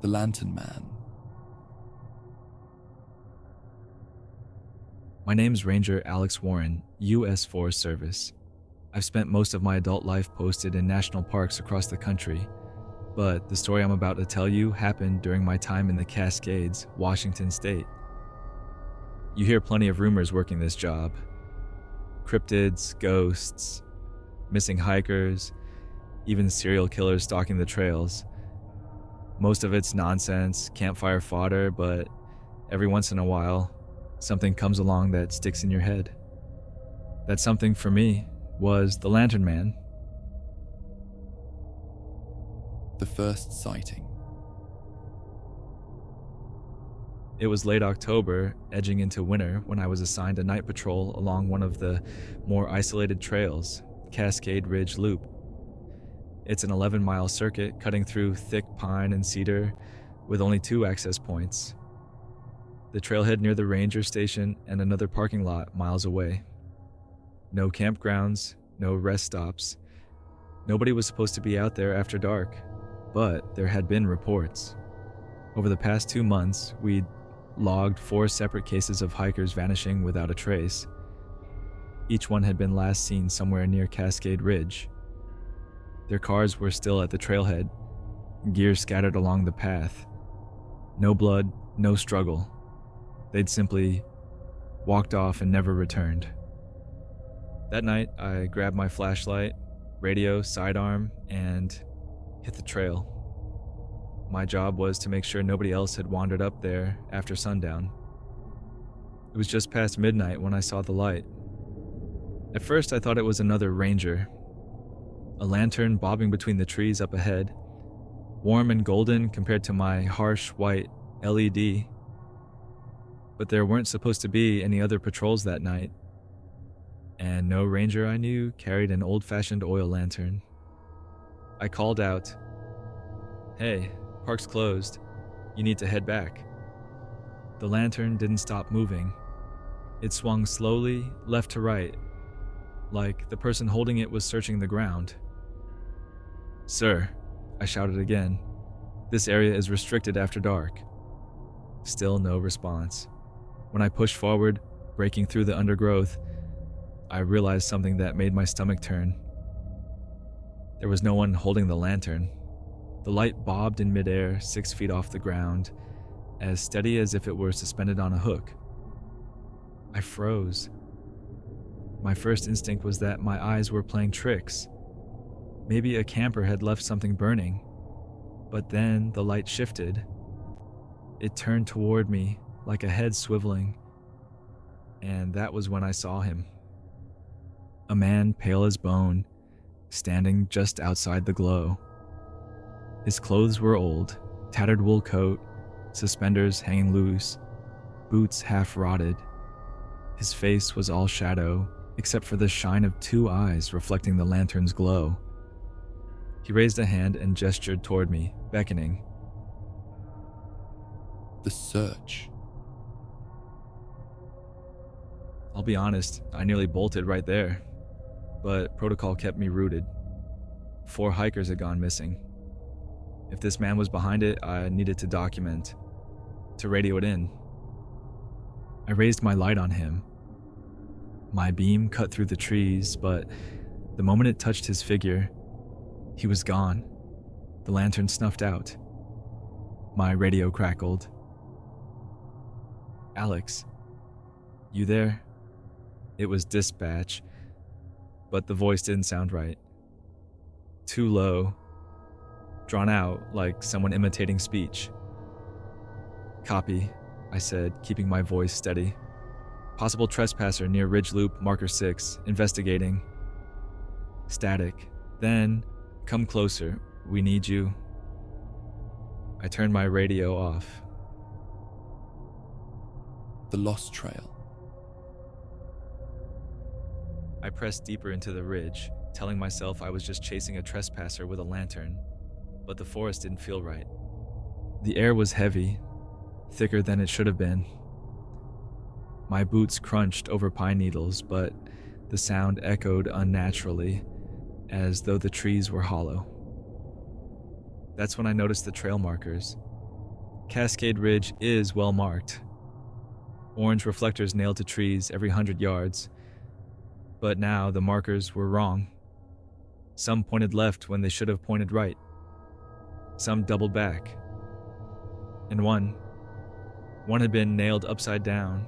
The Lantern Man. My name's Ranger Alex Warren, U.S. Forest Service. I've spent most of my adult life posted in national parks across the country, but the story I'm about to tell you happened during my time in the Cascades, Washington State. You hear plenty of rumors working this job. Cryptids, ghosts, missing hikers, even serial killers stalking the trails. Most of it's nonsense, campfire fodder, but every once in a while, something comes along that sticks in your head. That something for me was the Lantern Man. The first sighting. It was late October, edging into winter, when I was assigned a night patrol along one of the more isolated trails, Cascade Ridge Loop. It's an 11-mile circuit cutting through thick pine and cedar with only 2 access points. The trailhead near the ranger station and another parking lot miles away. No campgrounds, no rest stops. Nobody was supposed to be out there after dark, but there had been reports. Over the past 2 months, we'd logged 4 separate cases of hikers vanishing without a trace. Each one had been last seen somewhere near Cascade Ridge. Their cars were still at the trailhead, gear scattered along the path. No blood, no struggle. They'd simply walked off and never returned. That night, I grabbed my flashlight, radio, sidearm, and hit the trail. My job was to make sure nobody else had wandered up there after sundown. It was just past midnight when I saw the light. At first, I thought it was another ranger. A lantern bobbing between the trees up ahead, warm and golden compared to my harsh white LED. But there weren't supposed to be any other patrols that night, and no ranger I knew carried an old-fashioned oil lantern. I called out, "Hey, park's closed. You need to head back." The lantern didn't stop moving. It swung slowly, left to right, like the person holding it was searching the ground. "Sir," I shouted again, "this area is restricted after dark." Still no response. When I pushed forward, breaking through the undergrowth, I realized something that made my stomach turn. There was no one holding the lantern. The light bobbed in midair 6 feet off the ground, as steady as if it were suspended on a hook. I froze. My first instinct was that my eyes were playing tricks. Maybe a camper had left something burning. But then the light shifted. It turned toward me like a head swiveling. And that was when I saw him. A man pale as bone, standing just outside the glow. His clothes were old, tattered wool coat, suspenders hanging loose, boots half rotted. His face was all shadow, except for the shine of 2 eyes reflecting the lantern's glow. He raised a hand and gestured toward me, beckoning. The search. I'll be honest, I nearly bolted right there, but protocol kept me rooted. 4 hikers had gone missing. If this man was behind it, I needed to document, to radio it in. I raised my light on him. My beam cut through the trees, but the moment it touched his figure, he was gone. The lantern snuffed out. My radio crackled. "Alex, you there?" It was dispatch, but the voice didn't sound right. Too low, drawn out like someone imitating speech. "Copy," I said, keeping my voice steady. "Possible trespasser near Ridge Loop, marker 6, investigating." Static. Then, "Come closer, we need you." I turned my radio off. The lost trail. I pressed deeper into the ridge, telling myself I was just chasing a trespasser with a lantern, but the forest didn't feel right. The air was heavy, thicker than it should have been. My boots crunched over pine needles, but the sound echoed unnaturally, as though the trees were hollow. That's when I noticed the trail markers. Cascade Ridge is well marked. Orange reflectors nailed to trees every 100 yards. But now the markers were wrong. Some pointed left when they should have pointed right. Some doubled back. And one had been nailed upside down,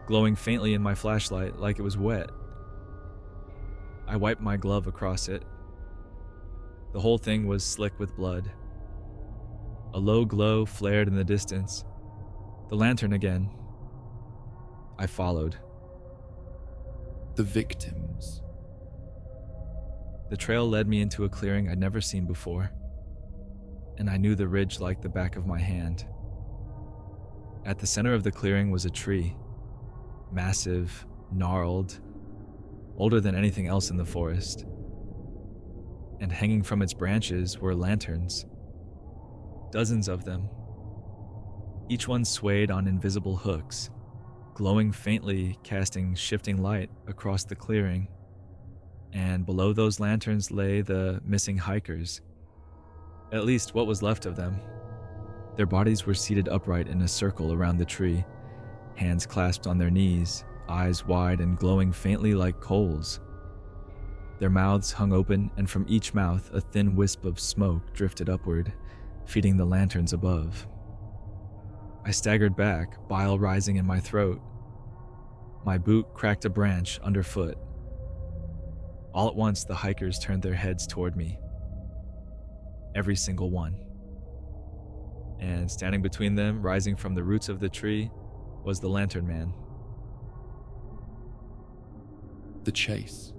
glowing faintly in my flashlight like it was wet. I wiped my glove across it. The whole thing was slick with blood. A low glow flared in the distance. The lantern again. I followed. The victims. The trail led me into a clearing I'd never seen before, and I knew the ridge like the back of my hand. At the center of the clearing was a tree, massive, gnarled, older than anything else in the forest. And hanging from its branches were lanterns. Dozens of them. Each one swayed on invisible hooks, glowing faintly, casting shifting light across the clearing. And below those lanterns lay the missing hikers. At least what was left of them. Their bodies were seated upright in a circle around the tree, hands clasped on their knees, eyes wide and glowing faintly like coals. Their mouths hung open, and from each mouth a thin wisp of smoke drifted upward, feeding the lanterns above. I staggered back, bile rising in my throat. My boot cracked a branch underfoot. All at once, the hikers turned their heads toward me. Every single one. And standing between them, rising from the roots of the tree, was the lantern man. The chase.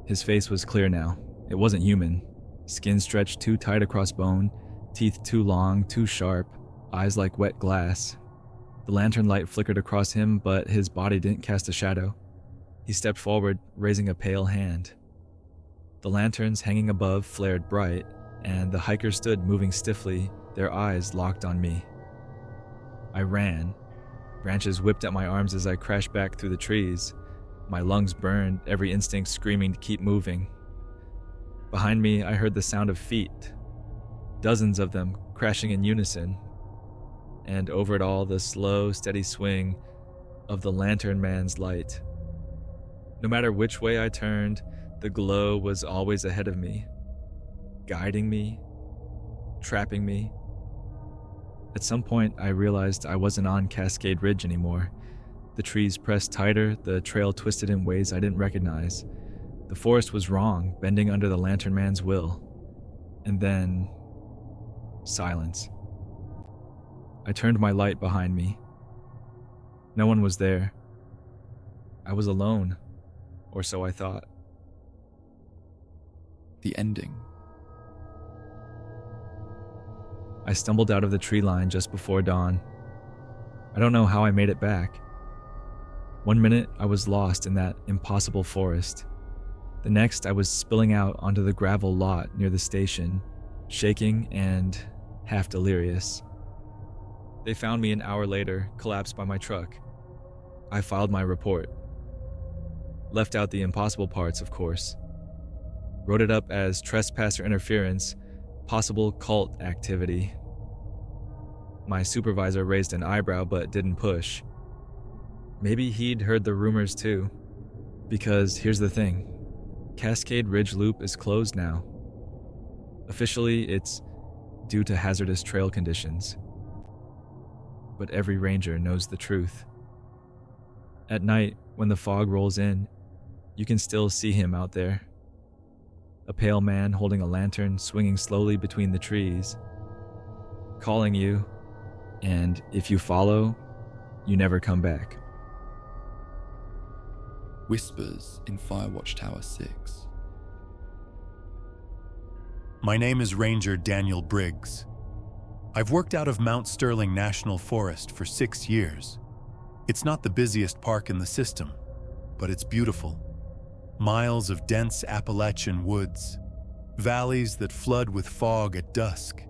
His face was clear now. It wasn't human. Skin stretched too tight across bone, teeth too long, too sharp, eyes like wet glass. The lantern light flickered across him, but his body didn't cast a shadow. He stepped forward, raising a pale hand. The lanterns hanging above flared bright, and the hikers stood moving stiffly, their eyes locked on me. I ran. Branches whipped at my arms as I crashed back through the trees. My lungs burned, every instinct screaming to keep moving. Behind me, I heard the sound of feet, dozens of them crashing in unison, and over it all, the slow, steady swing of the lantern man's light. No matter which way I turned, the glow was always ahead of me, guiding me, trapping me. At some point, I realized I wasn't on Cascade Ridge anymore. The trees pressed tighter, the trail twisted in ways I didn't recognize. The forest was wrong, bending under the lantern man's will. And then, silence. I turned my light behind me. No one was there. I was alone, or so I thought. The ending. I stumbled out of the tree line just before dawn. I don't know how I made it back. One minute, I was lost in that impossible forest. The next, I was spilling out onto the gravel lot near the station, shaking and half delirious. They found me an hour later, collapsed by my truck. I filed my report. Left out the impossible parts, of course. Wrote it up as trespasser interference, possible cult activity. My supervisor raised an eyebrow but didn't push. Maybe he'd heard the rumors too. Because here's the thing. Cascade Ridge Loop is closed now. Officially, it's due to hazardous trail conditions. But every ranger knows the truth. At night, when the fog rolls in, you can still see him out there. A pale man holding a lantern swinging slowly between the trees, calling you, and if you follow, you never come back. Whispers in Firewatch Tower 6. My name is Ranger Daniel Briggs. I've worked out of Mount Sterling National Forest for 6 years. It's not the busiest park in the system, but it's beautiful. Miles of dense Appalachian woods, valleys that flood with fog at dusk,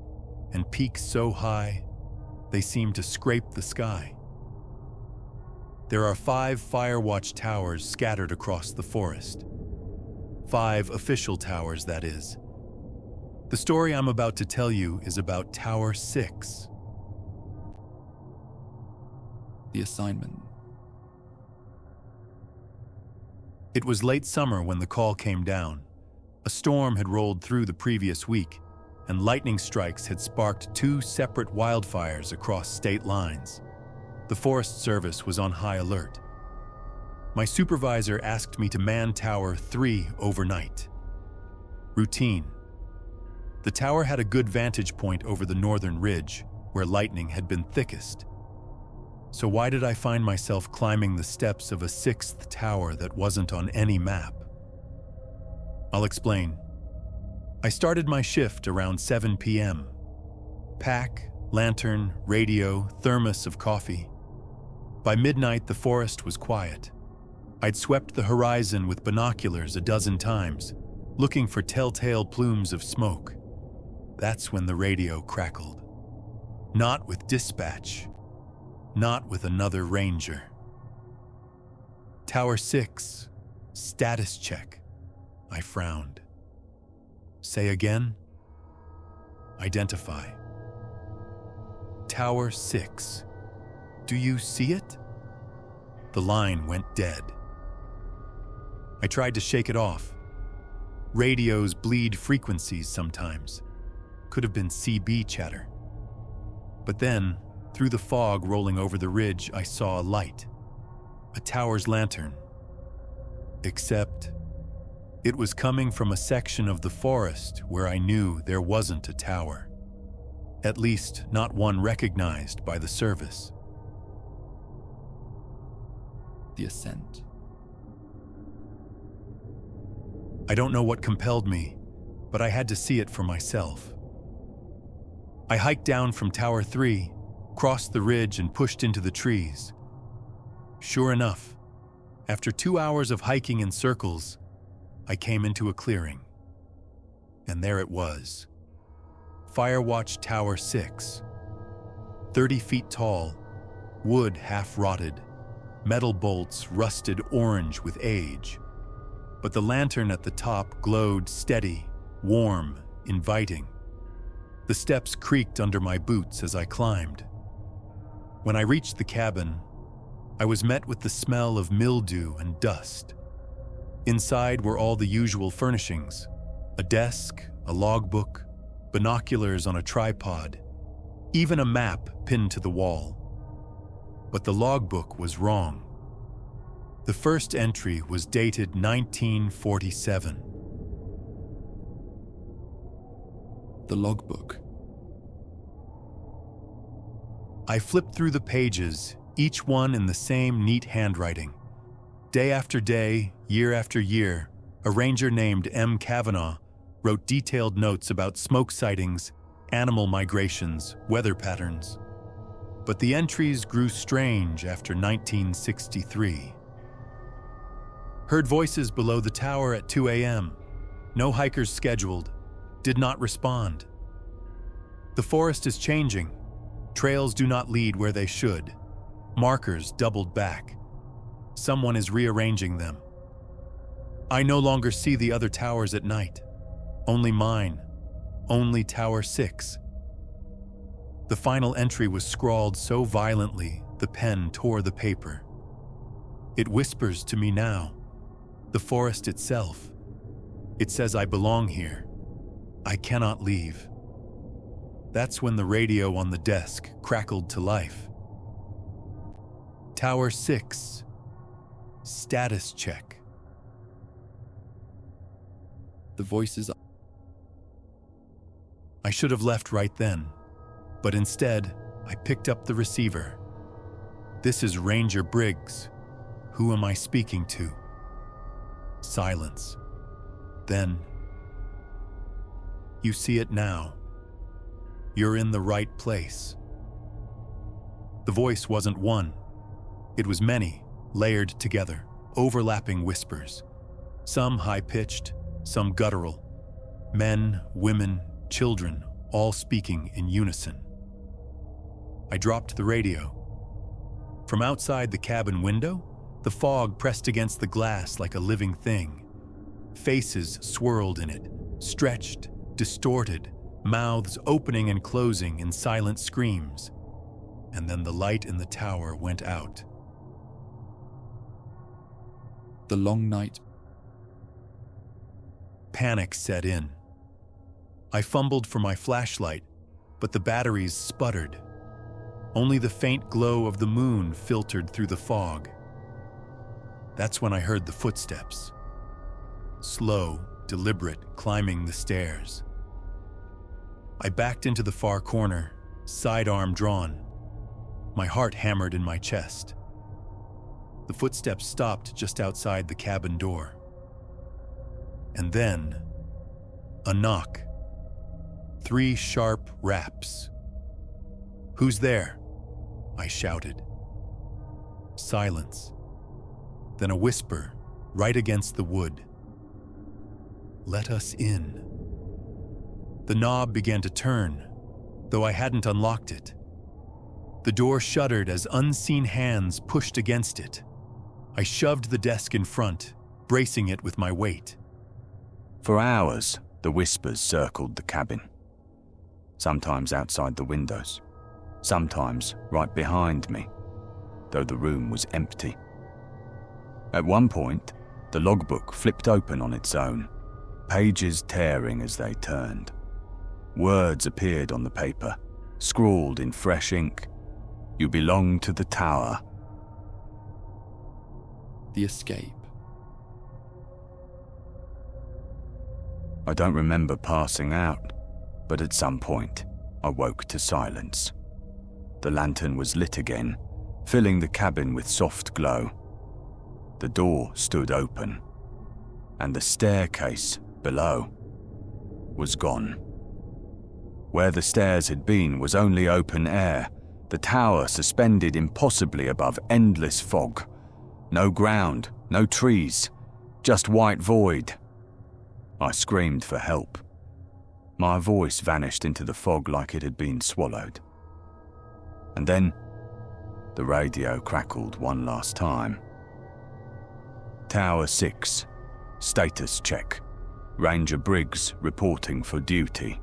and peaks so high, they seem to scrape the sky. There are 5 Firewatch towers scattered across the forest. 5 official towers, that is. The story I'm about to tell you is about Tower 6. The assignment. It was late summer when the call came down. A storm had rolled through the previous week, and lightning strikes had sparked 2 separate wildfires across state lines. The Forest Service was on high alert. My supervisor asked me to man Tower 3 overnight. Routine. The tower had a good vantage point over the northern ridge, where lightning had been thickest. So why did I find myself climbing the steps of a 6th tower that wasn't on any map? I'll explain. I started my shift around 7 p.m. Pack, lantern, radio, thermos of coffee. By midnight, the forest was quiet. I'd swept the horizon with binoculars a dozen times, looking for telltale plumes of smoke. That's when the radio crackled. Not with dispatch. Not with another ranger. Tower 6, status check. I frowned. Say again? Identify. Tower 6. Do you see it? The line went dead. I tried to shake it off. Radios bleed frequencies sometimes. Could have been CB chatter. But then, through the fog rolling over the ridge, I saw a light. A tower's lantern. Except, it was coming from a section of the forest where I knew there wasn't a tower. At least, not one recognized by the service. The ascent. I don't know what compelled me, but I had to see it for myself. I hiked down from Tower 3, crossed the ridge and pushed into the trees. Sure enough, after 2 hours of hiking in circles, I came into a clearing. And there it was. Firewatch Tower 6. 30 feet tall, wood half rotted, metal bolts rusted orange with age. But the lantern at the top glowed steady, warm, inviting. The steps creaked under my boots as I climbed. When I reached the cabin, I was met with the smell of mildew and dust. Inside were all the usual furnishings: a desk, a logbook, binoculars on a tripod, even a map pinned to the wall. But the logbook was wrong. The first entry was dated 1947. The logbook. I flipped through the pages, each one in the same neat handwriting. Day after day, year after year, a ranger named M. Kavanaugh wrote detailed notes about smoke sightings, animal migrations, weather patterns. But the entries grew strange after 1963. Heard voices below the tower at 2 a.m. No hikers scheduled. Did not respond. The forest is changing. Trails do not lead where they should. Markers doubled back. Someone is rearranging them. I no longer see the other towers at night. Only mine. Only Tower 6. The final entry was scrawled so violently, the pen tore the paper. It whispers to me now. The forest itself. It says I belong here. I cannot leave. That's when the radio on the desk crackled to life. Tower 6. Status check. The voices. I should have left right then, but instead, I picked up the receiver. This is Ranger Briggs. Who am I speaking to? Silence. Then, you see it now. You're in the right place. The voice wasn't one. It was many, layered together, overlapping whispers. Some high-pitched, some guttural. Men, women, children, all speaking in unison. I dropped the radio. From outside the cabin window, the fog pressed against the glass like a living thing. Faces swirled in it, stretched, distorted, mouths opening and closing in silent screams. And then the light in the tower went out. The long night. Panic set in. I fumbled for my flashlight, but the batteries sputtered. Only the faint glow of the moon filtered through the fog. That's when I heard the footsteps. Slow, deliberate, climbing the stairs. I backed into the far corner, sidearm drawn. My heart hammered in my chest. The footsteps stopped just outside the cabin door. And then, a knock. 3 sharp raps. "Who's there?" I shouted. Silence. Then a whisper, right against the wood. "Let us in." The knob began to turn, though I hadn't unlocked it. The door shuddered as unseen hands pushed against it. I shoved the desk in front, bracing it with my weight. For hours, the whispers circled the cabin. Sometimes outside the windows, sometimes right behind me, though the room was empty. At one point, the logbook flipped open on its own, pages tearing as they turned. Words appeared on the paper, scrawled in fresh ink. "You belong to the tower." The escape. I don't remember passing out, but at some point, I woke to silence. The lantern was lit again, filling the cabin with soft glow. The door stood open, and the staircase below was gone. Where the stairs had been was only open air, the tower suspended impossibly above endless fog. No ground, no trees, just white void. I screamed for help. My voice vanished into the fog like it had been swallowed. And then, the radio crackled one last time. Tower 6, status check. Ranger Briggs reporting for duty.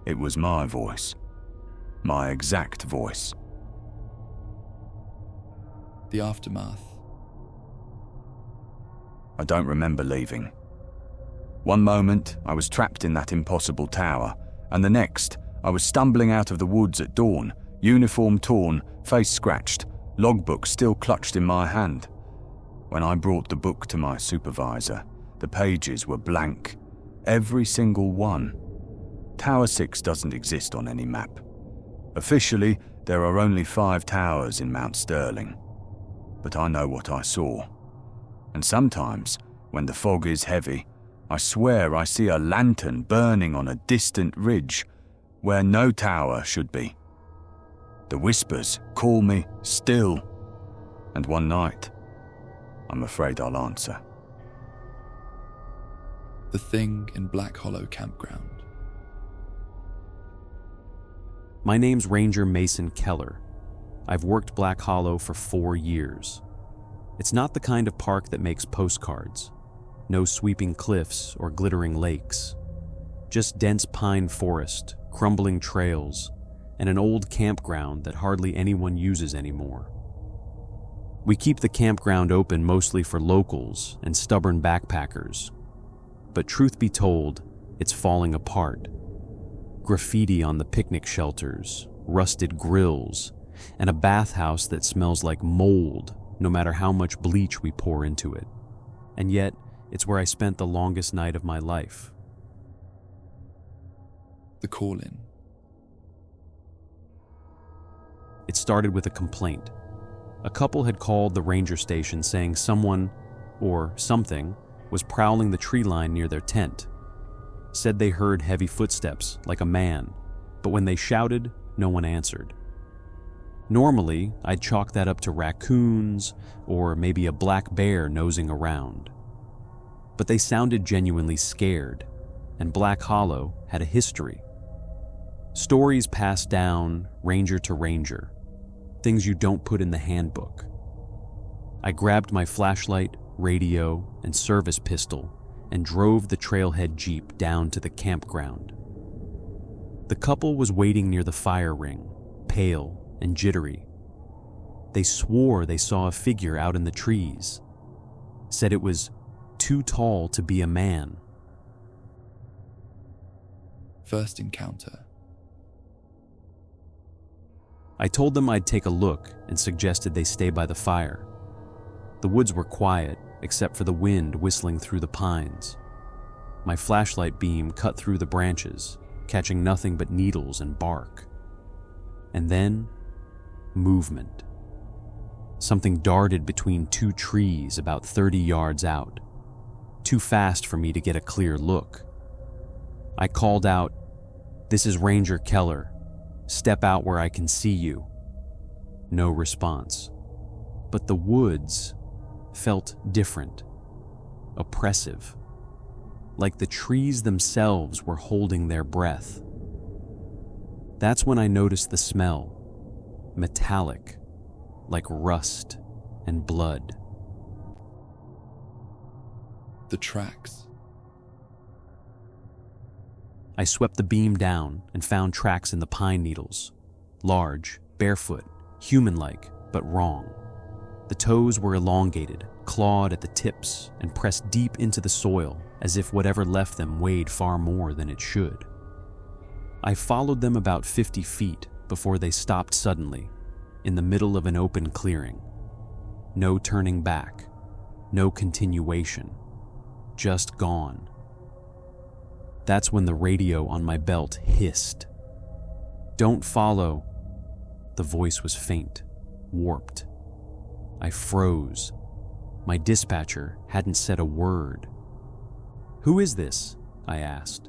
It was my voice. My exact voice. The aftermath. I don't remember leaving. One moment, I was trapped in that impossible tower, and the next, I was stumbling out of the woods at dawn, uniform torn, face scratched, logbook still clutched in my hand. When I brought the book to my supervisor, the pages were blank, every single one. Tower 6 doesn't exist on any map. Officially, there are only 5 towers in Mount Sterling. But I know what I saw. And sometimes, when the fog is heavy, I swear I see a lantern burning on a distant ridge where no tower should be. The whispers call me still, and one night, I'm afraid I'll answer. The thing in Black Hollow Campground. My name's Ranger Mason Keller. I've worked Black Hollow for 4 years. It's not the kind of park that makes postcards. No sweeping cliffs or glittering lakes. Just dense pine forest, crumbling trails, and an old campground that hardly anyone uses anymore. We keep the campground open mostly for locals and stubborn backpackers. But truth be told, it's falling apart. Graffiti on the picnic shelters, rusted grills, and a bathhouse that smells like mold no matter how much bleach we pour into it. And yet, it's where I spent the longest night of my life. The call-in. It started with a complaint. A couple had called the ranger station saying someone, or something, was prowling the tree line near their tent. Said they heard heavy footsteps, like a man, but when they shouted, no one answered. Normally, I'd chalk that up to raccoons, or maybe a black bear nosing around. But they sounded genuinely scared, and Black Hollow had a history. Stories passed down, ranger to ranger, things you don't put in the handbook. I grabbed my flashlight, radio, and service pistol and drove the trailhead jeep down to the campground. The couple was waiting near the fire ring, pale and jittery. They swore they saw a figure out in the trees, said it was too tall to be a man. First encounter. I told them I'd take a look and suggested they stay by the fire. The woods were quiet, except for the wind whistling through the pines. My flashlight beam cut through the branches, catching nothing but needles and bark. And then, movement. Something darted between two trees about 30 yards out, too fast for me to get a clear look. I called out, "This is Ranger Keller. Step out where I can see you." No response. But the woods felt different, oppressive, like the trees themselves were holding their breath. That's when I noticed the smell, metallic, like rust and blood. The tracks. I swept the beam down and found tracks in the pine needles. Large, barefoot, human-like, but wrong. The toes were elongated, clawed at the tips, and pressed deep into the soil as if whatever left them weighed far more than it should. I followed them about 50 feet before they stopped suddenly, in the middle of an open clearing. No turning back, no continuation, just gone. That's when the radio on my belt hissed. "Don't follow." The voice was faint, warped. I froze. My dispatcher hadn't said a word. "Who is this?" I asked.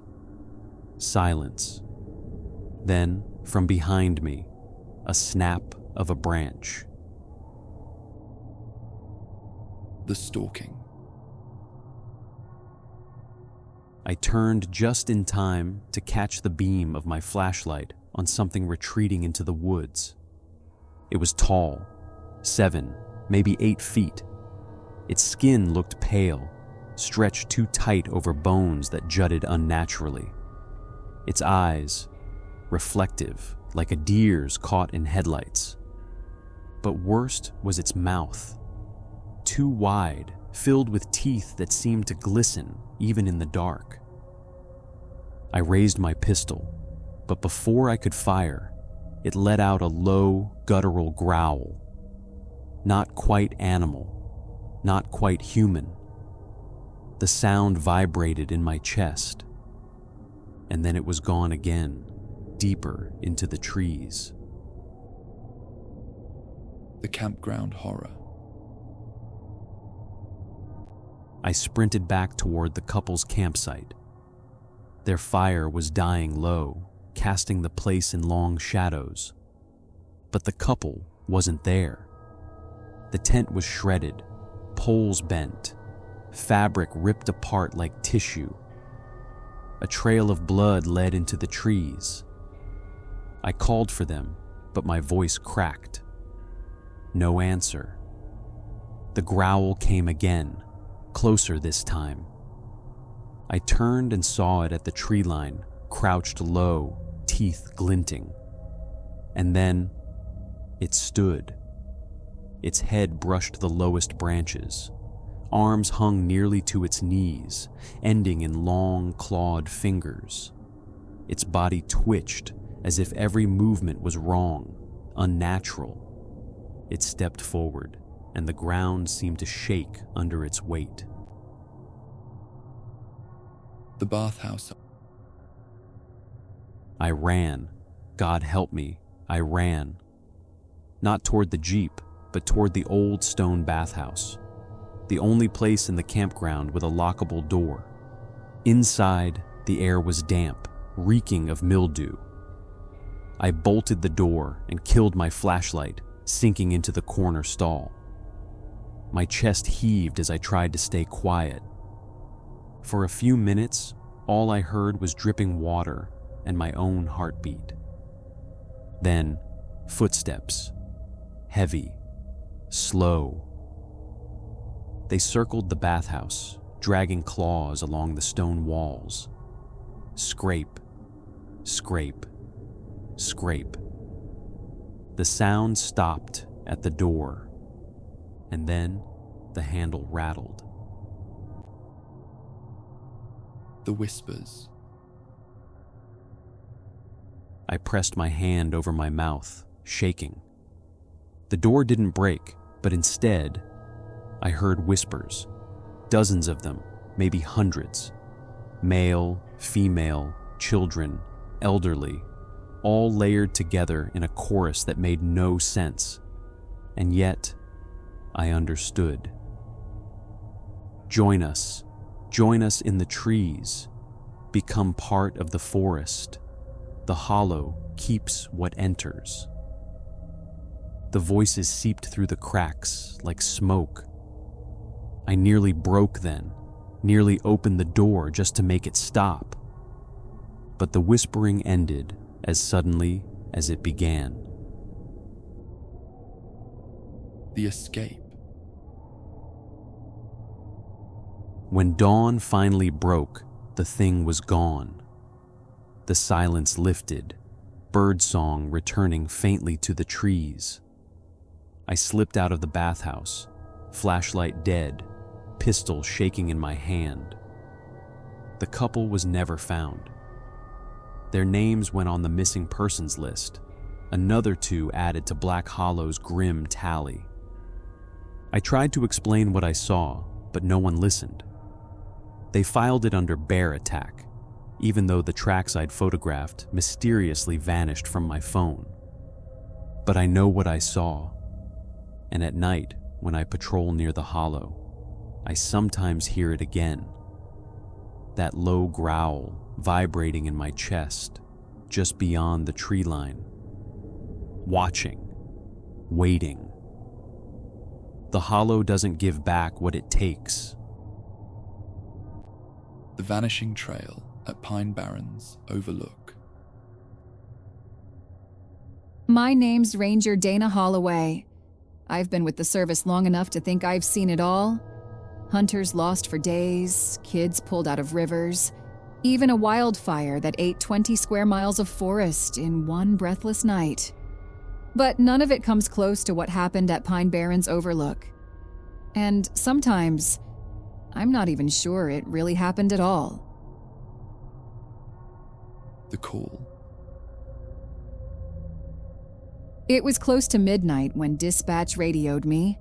Silence. Then, from behind me, a snap of a branch. The stalking. I turned just in time to catch the beam of my flashlight on something retreating into the woods. It was tall, 7, maybe 8 feet. Its skin looked pale, stretched too tight over bones that jutted unnaturally. Its eyes, reflective, like a deer's caught in headlights. But worst was its mouth, too wide, filled with teeth that seemed to glisten even in the dark. I raised my pistol, but before I could fire, it let out a low, guttural growl. Not quite animal, not quite human. The sound vibrated in my chest, and then it was gone again, deeper into the trees. The campground horror. I sprinted back toward the couple's campsite. Their fire was dying low, casting the place in long shadows. But the couple wasn't there. The tent was shredded, poles bent, fabric ripped apart like tissue. A trail of blood led into the trees. I called for them, but my voice cracked. No answer. The growl came again, closer this time. I turned and saw it at the tree line, crouched low, teeth glinting. And then it stood. Its head brushed the lowest branches. Arms hung nearly to its knees, ending in long, clawed fingers. Its body twitched as if every movement was wrong, unnatural. It stepped forward, and the ground seemed to shake under its weight. The bathhouse. I ran. God help me, I ran. Not toward the Jeep, but toward the old stone bathhouse. The only place in the campground with a lockable door. Inside, the air was damp, reeking of mildew. I bolted the door and killed my flashlight, sinking into the corner stall. My chest heaved as I tried to stay quiet. For a few minutes, all I heard was dripping water and my own heartbeat. Then, footsteps. Heavy, slow. They circled the bathhouse, dragging claws along the stone walls. Scrape, scrape, scrape. The sound stopped at the door, and then the handle rattled. The whispers. I pressed my hand over my mouth, shaking. The door didn't break, but instead, I heard whispers. Dozens of them, maybe hundreds. Male, female, children, elderly, all layered together in a chorus that made no sense. And yet, I understood. Join us in the trees. Become part of the forest. The hollow keeps what enters. The voices seeped through the cracks like smoke. I nearly broke then, nearly opened the door just to make it stop. But the whispering ended as suddenly as it began. The escape. When dawn finally broke, the thing was gone. The silence lifted, birdsong returning faintly to the trees. I slipped out of the bathhouse, flashlight dead, pistol shaking in my hand. The couple was never found. Their names went on the missing persons list, another two added to Black Hollow's grim tally. I tried to explain what I saw, but no one listened. They filed it under bear attack, even though the tracks I'd photographed mysteriously vanished from my phone. But I know what I saw, and at night, when I patrol near the hollow, I sometimes hear it again. That low growl vibrating in my chest, just beyond the tree line. Watching, waiting. The hollow doesn't give back what it takes. The vanishing trail at Pine Barrens Overlook. My name's Ranger Dana Holloway. I've been with the service long enough to think I've seen it all. Hunters lost for days, kids pulled out of rivers, even a wildfire that ate 20 square miles of forest in one breathless night. But none of it comes close to what happened at Pine Barrens Overlook. And sometimes, I'm not even sure it really happened at all. The call. It was close to midnight when dispatch radioed me.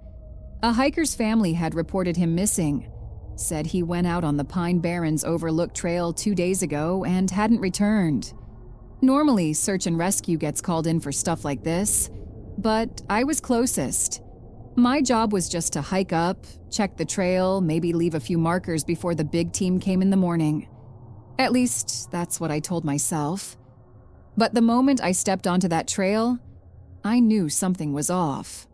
A hiker's family had reported him missing, said he went out on the Pine Barrens Overlook Trail 2 days ago and hadn't returned. Normally, search and rescue gets called in for stuff like this, but I was closest. My job was just to hike up, check the trail, maybe leave a few markers before the big team came in the morning. At least, that's what I told myself. But the moment I stepped onto that trail, I knew something was off.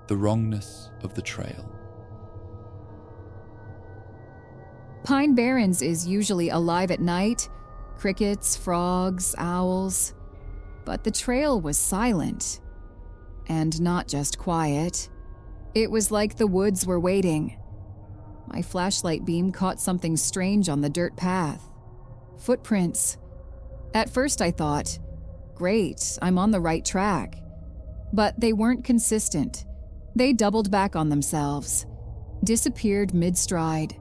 The wrongness of the trail. Pine Barrens is usually alive at night, crickets, frogs, owls. But the trail was silent. And not just quiet. It was like the woods were waiting. My flashlight beam caught something strange on the dirt path. Footprints. At first I thought, great, I'm on the right track. But they weren't consistent. They doubled back on themselves, disappeared mid-stride,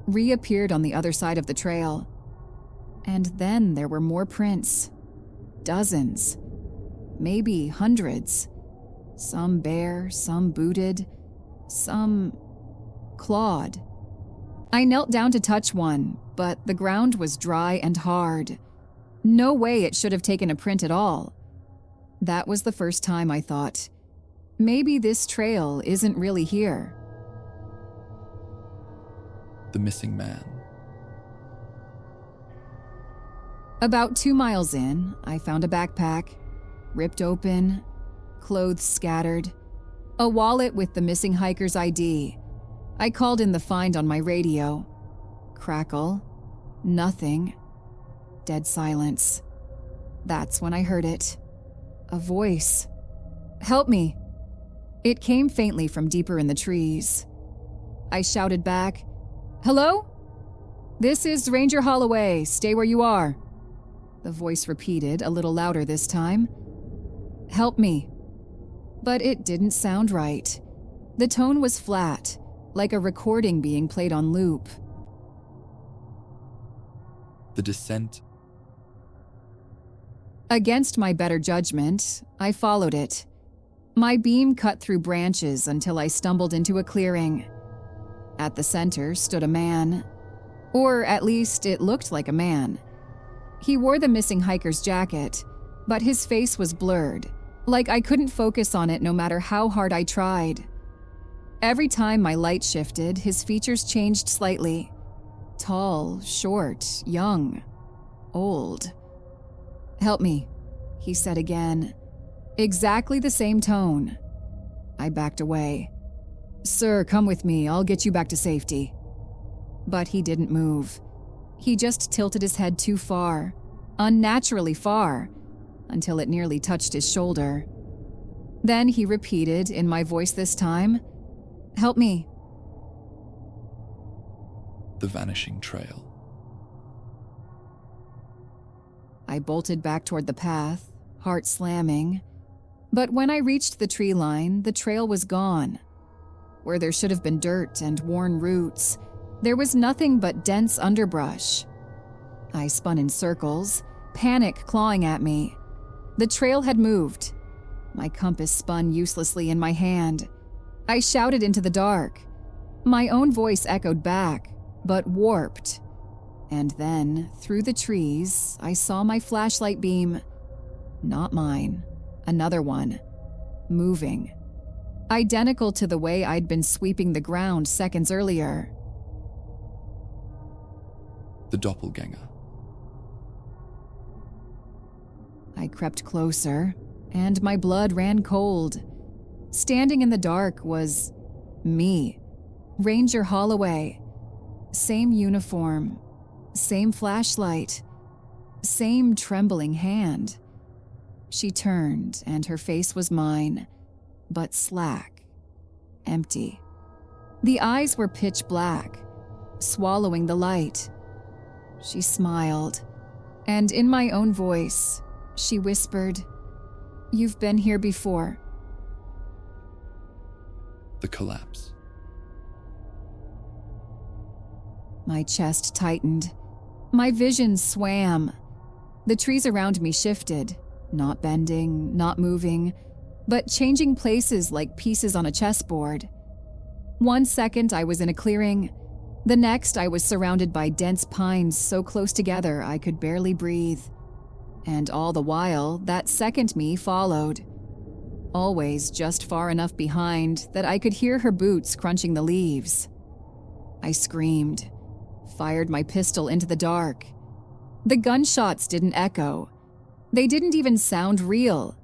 reappeared on the other side of the trail. And then there were more prints. Dozens. Maybe hundreds. Some bare, some booted, some clawed. I knelt down to touch one, but the ground was dry and hard. No way it should have taken a print at all. That was the first time I thought, maybe this trail isn't really here. The missing man. About 2 miles in, I found a backpack, ripped open, clothes scattered, a wallet with the missing hiker's ID. I called in the find on my radio. Crackle. Nothing. Dead silence. That's when I heard it. A voice. Help me. It came faintly from deeper in the trees. I shouted back. "Hello? This is Ranger Holloway. Stay where you are." The voice repeated, a little louder this time. "Help me." But it didn't sound right. The tone was flat, like a recording being played on loop. The descent. Against my better judgment, I followed it. My beam cut through branches until I stumbled into a clearing. At the center stood a man. Or at least it looked like a man. He wore the missing hiker's jacket, but his face was blurred, like I couldn't focus on it no matter how hard I tried. Every time my light shifted, his features changed slightly. Tall, short, young, old. "Help me," he said again. Exactly the same tone. I backed away. "Sir, come with me. I'll get you back to safety." But he didn't move. He just tilted his head too far, unnaturally far, until it nearly touched his shoulder. Then he repeated, in my voice this time, "Help me." The vanishing trail. I bolted back toward the path, heart slamming. But when I reached the tree line, the trail was gone. Where there should have been dirt and worn roots, there was nothing but dense underbrush. I spun in circles, panic clawing at me. The trail had moved. My compass spun uselessly in my hand. I shouted into the dark. My own voice echoed back, but warped. And then, through the trees, I saw my flashlight beam. Not mine, another one. Moving. Identical to the way I'd been sweeping the ground seconds earlier. The doppelganger. I crept closer, and my blood ran cold. Standing in the dark was me, Ranger Holloway. Same uniform, same flashlight, same trembling hand. She turned, and her face was mine, but slack, empty. The eyes were pitch black, swallowing the light. She smiled, and in my own voice, she whispered, "You've been here before." The collapse. My chest tightened. My vision swam. The trees around me shifted, not bending, not moving, but changing places like pieces on a chessboard. 1 second I was in a clearing. The next I was surrounded by dense pines so close together I could barely breathe. And all the while, that second me followed. Always just far enough behind that I could hear her boots crunching the leaves. I screamed, fired my pistol into the dark. The gunshots didn't echo. They didn't even sound real.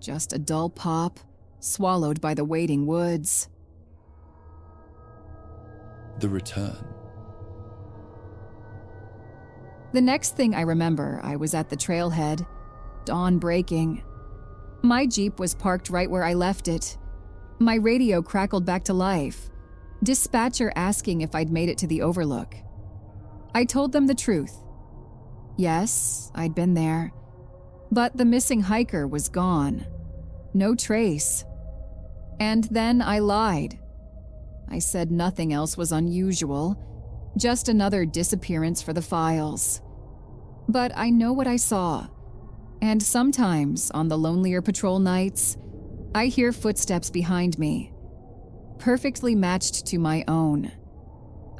Just a dull pop, swallowed by the waiting woods. The return. The next thing I remember, I was at the trailhead, dawn breaking. My Jeep was parked right where I left it. My radio crackled back to life. Dispatcher asking if I'd made it to the overlook. I told them the truth. Yes, I'd been there. But the missing hiker was gone. No trace. And then I lied. I said nothing else was unusual, just another disappearance for the files. But I know what I saw. And sometimes, on the lonelier patrol nights, I hear footsteps behind me, perfectly matched to my own.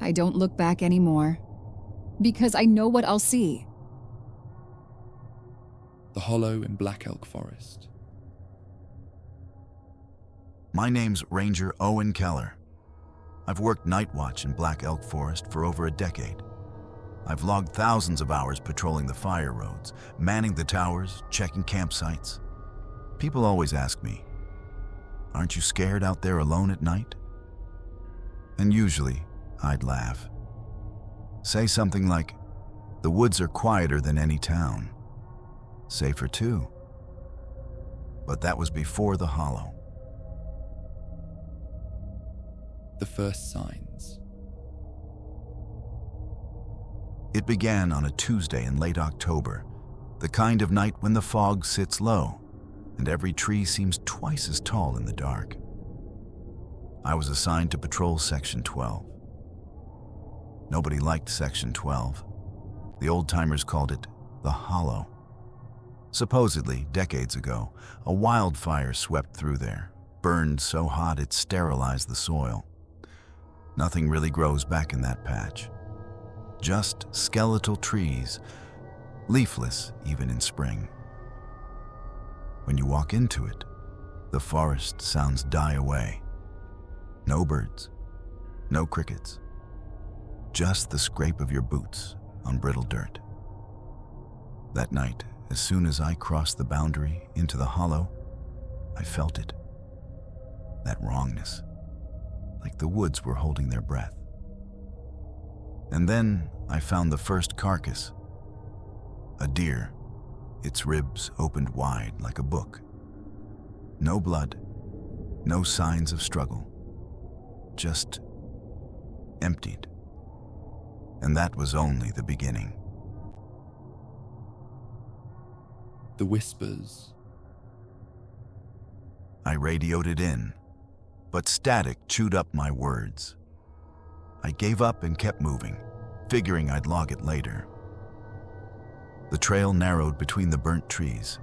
I don't look back anymore, because I know what I'll see. The hollow in Black Elk Forest. My name's Ranger Owen Keller. I've worked night watch in Black Elk Forest for over a decade. I've logged thousands of hours patrolling the fire roads, manning the towers, checking campsites. People always ask me, "Aren't you scared out there alone at night?" And usually, I'd laugh. Say something like, "The woods are quieter than any town. Safer too." But that was before the hollow. The first signs. It began on a Tuesday in late October, the kind of night when the fog sits low and every tree seems twice as tall in the dark. I was assigned to patrol Section 12. Nobody liked Section 12. The old-timers called it the Hollow. Supposedly, decades ago, a wildfire swept through there, burned so hot it sterilized the soil. Nothing really grows back in that patch. Just skeletal trees, leafless even in spring. When you walk into it, the forest sounds die away. No birds, no crickets, just the scrape of your boots on brittle dirt. That night, as soon as I crossed the boundary into the hollow, I felt it. That wrongness, like the woods were holding their breath. And then I found the first carcass, a deer, its ribs opened wide like a book. No blood, no signs of struggle, just emptied. And that was only the beginning. The whispers. I radioed it in, but static chewed up my words. I gave up and kept moving, figuring I'd log it later. The trail narrowed between the burnt trees.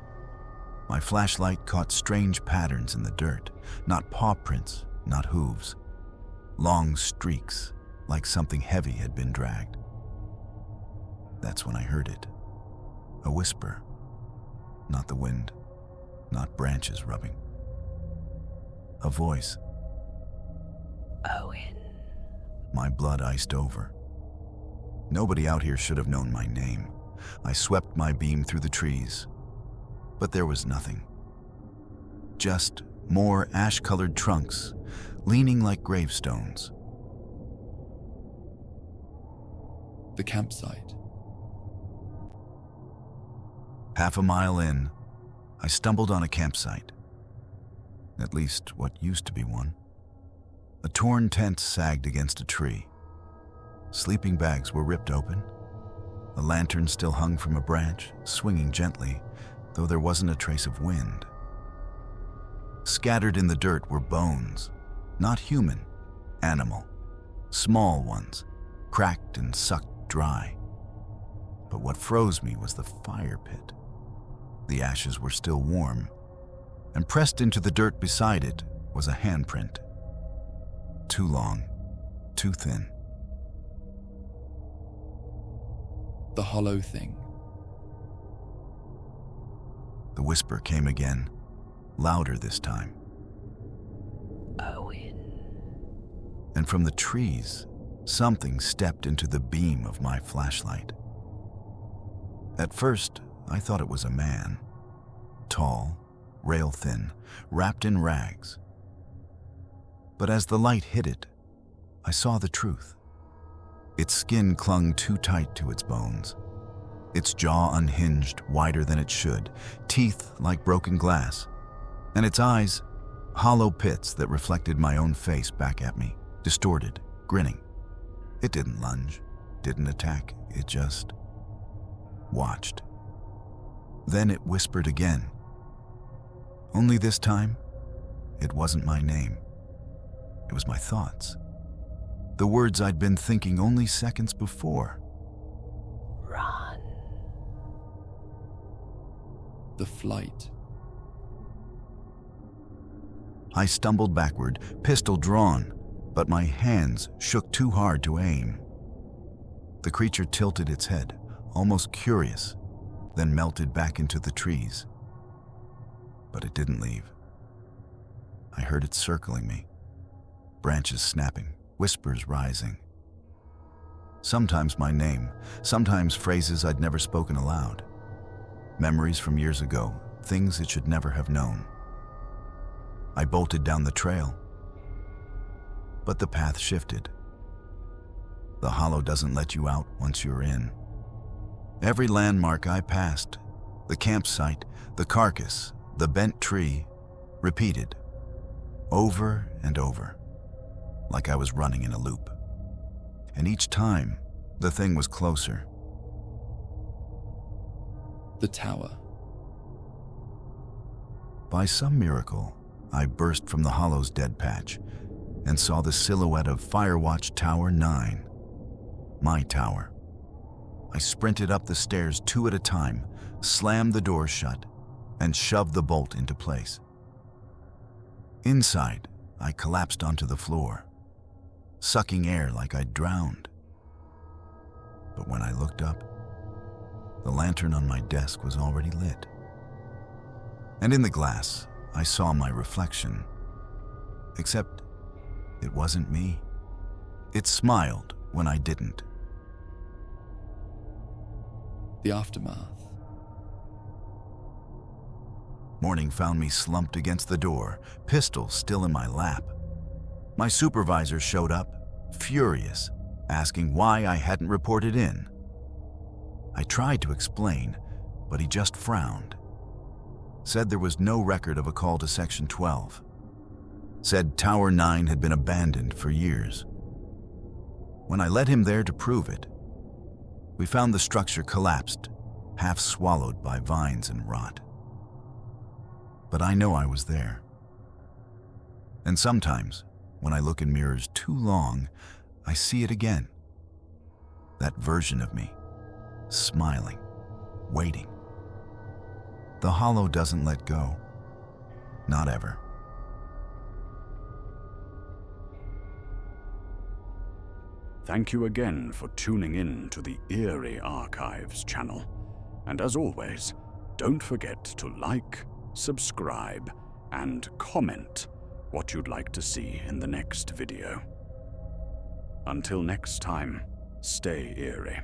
My flashlight caught strange patterns in the dirt, not paw prints, not hooves. Long streaks, like something heavy had been dragged. That's when I heard it. A whisper. Not the wind, not branches rubbing. A voice. Owen. My blood iced over. Nobody out here should have known my name. I swept my beam through the trees, but there was nothing. Just more ash-colored trunks, leaning like gravestones. The campsite. Half a mile in, I stumbled on a campsite. At least what used to be one. A torn tent sagged against a tree. Sleeping bags were ripped open. A lantern still hung from a branch, swinging gently, though there wasn't a trace of wind. Scattered in the dirt were bones, not human, animal, small ones, cracked and sucked dry. But what froze me was the fire pit. The ashes were still warm, and pressed into the dirt beside it was a handprint. Too long, too thin. The hollow thing. The whisper came again, louder this time. Owen. And from the trees, something stepped into the beam of my flashlight. At first, I thought it was a man. Tall, rail-thin, wrapped in rags. But as the light hit it, I saw the truth. Its skin clung too tight to its bones. Its jaw unhinged, wider than it should, teeth like broken glass, and its eyes, hollow pits that reflected my own face back at me, distorted, grinning. It didn't lunge, didn't attack, it just watched. Then it whispered again. Only this time, it wasn't my name. It was my thoughts. The words I'd been thinking only seconds before. Run. The flight. I stumbled backward, pistol drawn, but my hands shook too hard to aim. The creature tilted its head, almost curious, then melted back into the trees. But it didn't leave. I heard it circling me, branches snapping, whispers rising. Sometimes my name, sometimes phrases I'd never spoken aloud. Memories from years ago, things it should never have known. I bolted down the trail, but the path shifted. The hollow doesn't let you out once you're in. Every landmark I passed, the campsite, the carcass, the bent tree, repeated, over and over, like I was running in a loop. And each time, the thing was closer. The tower. By some miracle, I burst from the hollow's dead patch and saw the silhouette of Firewatch Tower 9, my tower. I sprinted up the stairs 2 at a time, slammed the door shut, and shoved the bolt into place. Inside, I collapsed onto the floor, sucking air like I'd drowned. But when I looked up, the lantern on my desk was already lit. And in the glass, I saw my reflection. Except it wasn't me. It smiled when I didn't. The aftermath. Morning found me slumped against the door, pistol still in my lap. My supervisor showed up, furious, asking why I hadn't reported in. I tried to explain, but he just frowned. Said there was no record of a call to Section 12. Said Tower 9 had been abandoned for years. When I led him there to prove it, we found the structure collapsed, half swallowed by vines and rot. But I know I was there. And sometimes, when I look in mirrors too long, I see it again. That version of me, smiling, waiting. The hollow doesn't let go. Not ever. Thank you again for tuning in to the Eerie Archives channel. And as always, don't forget to like, subscribe, and comment what you'd like to see in the next video. Until next time, stay eerie.